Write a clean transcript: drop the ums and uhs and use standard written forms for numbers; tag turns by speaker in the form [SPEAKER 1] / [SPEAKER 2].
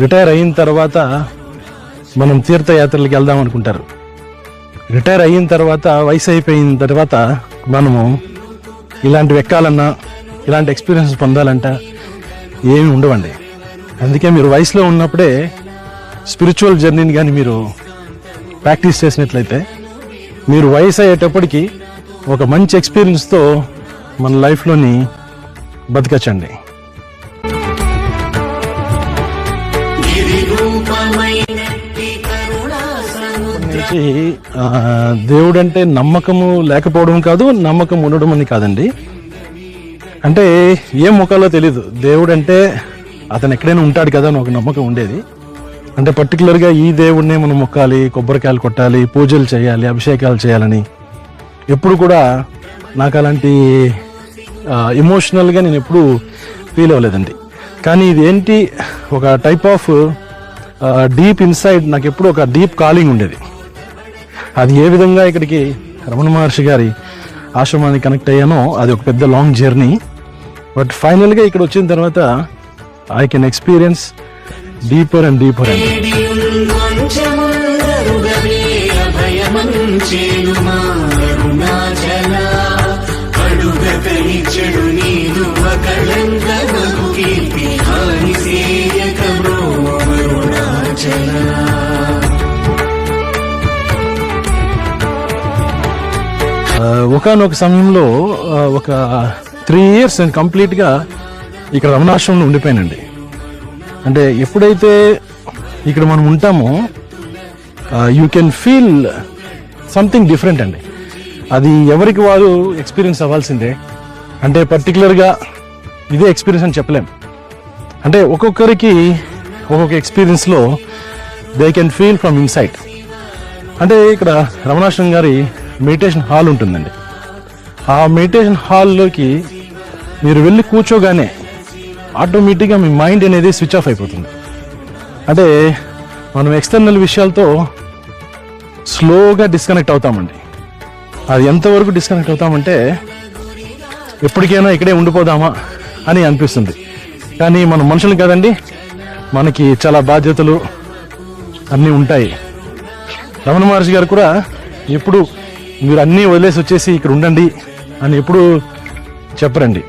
[SPEAKER 1] Retire అయిన తర్వాత మనం తీర్థయాత్రలకు వెళ్దాం అనుకుంటారు. రిటైర్ అయిన తర్వాత వయసు అయిపోయిన తర్వాత మనము ఇలాంటివి ఎక్కాలన్నా ఇలాంటి ఎక్స్పీరియన్స్ పొందాలంట ఏమి ఉండవండి. అందుకే మీరు వయసులో ఉన్నప్పుడే స్పిరిచువల్ జర్నీని కానీ మీరు ప్రాక్టీస్ చేసినట్లయితే మీరు వయసు అయ్యేటప్పటికి ఒక మంచి ఎక్స్పీరియన్స్తో మన లైఫ్లోని బతకచ్చండి. దేవుడు అంటే నమ్మకము లేకపోవడం కాదు, నమ్మకం ఉండడం అని కాదండి. అంటే ఏం ముఖాలో తెలీదు. దేవుడు అంటే అతను ఎక్కడైనా ఉంటాడు కదా అని ఒక నమ్మకం ఉండేది. అంటే పర్టికులర్గా ఈ దేవుడినే మనం మొక్కాలి, కొబ్బరికాయలు కొట్టాలి, పూజలు చేయాలి, అభిషేకాలు చేయాలని ఎప్పుడు కూడా నాకు అలాంటి ఎమోషనల్గా నేను ఎప్పుడు ఫీల్ అవ్వలేదండి. కానీ ఇది ఏంటి, ఒక టైప్ ఆఫ్ డీప్ ఇన్సైడ్ నాకు ఎప్పుడు ఒక డీప్ కాలింగ్ ఉండేది. అది ఏ విధంగా ఇక్కడికి రమణ మహర్షి గారి ఆశ్రమానికి కనెక్ట్ అయ్యానో అది ఒక పెద్ద లాంగ్ జర్నీ. బట్ ఫైనల్గా ఇక్కడ వచ్చిన తర్వాత I can experience deeper and deeper అండి. ఒకనొక సమయంలో ఒక 3 years నేను కంప్లీట్గా ఇక్కడ రమణాశ్రమంలో ఉండిపోయానండి. అంటే ఎప్పుడైతే ఇక్కడ మనం ఉంటామో you can feel something different అండి. అది ఎవరికి వారు ఎక్స్పీరియన్స్ అవ్వాల్సిందే. అంటే పర్టికులర్గా ఇదే ఎక్స్పీరియన్స్ అని చెప్పలేం. అంటే ఒక్కొక్కరికి ఒక్కొక్క ఎక్స్పీరియన్స్లో they can feel from inside. అంటే ఇక్కడ రమణాశ్రమం గారి మెడిటేషన్ హాల్ ఉంటుందండి. ఆ మెడిటేషన్ హాల్లోకి మీరు వెళ్ళి కూర్చోగానే ఆటోమేటిక్గా మీ మైండ్ అనేది స్విచ్ ఆఫ్ అయిపోతుంది. అంటే మనం ఎక్స్టర్నల్ విషయాలతో స్లోగా డిస్కనెక్ట్ అవుతామండి. అది ఎంతవరకు డిస్కనెక్ట్ అవుతామంటే ఎప్పటికైనా ఇక్కడే ఉండిపోదామా అని అనిపిస్తుంది. కానీ మనం మనుషులు కదండి, మనకి చాలా బాధ్యతలు అన్నీ ఉంటాయి. రమణ మహర్షి గారు కూడా ఎప్పుడు మీరు అన్నీ వదిలేసి వచ్చేసి ఇక్కడ ఉండండి అని ఎప్పుడు చెప్పరండి.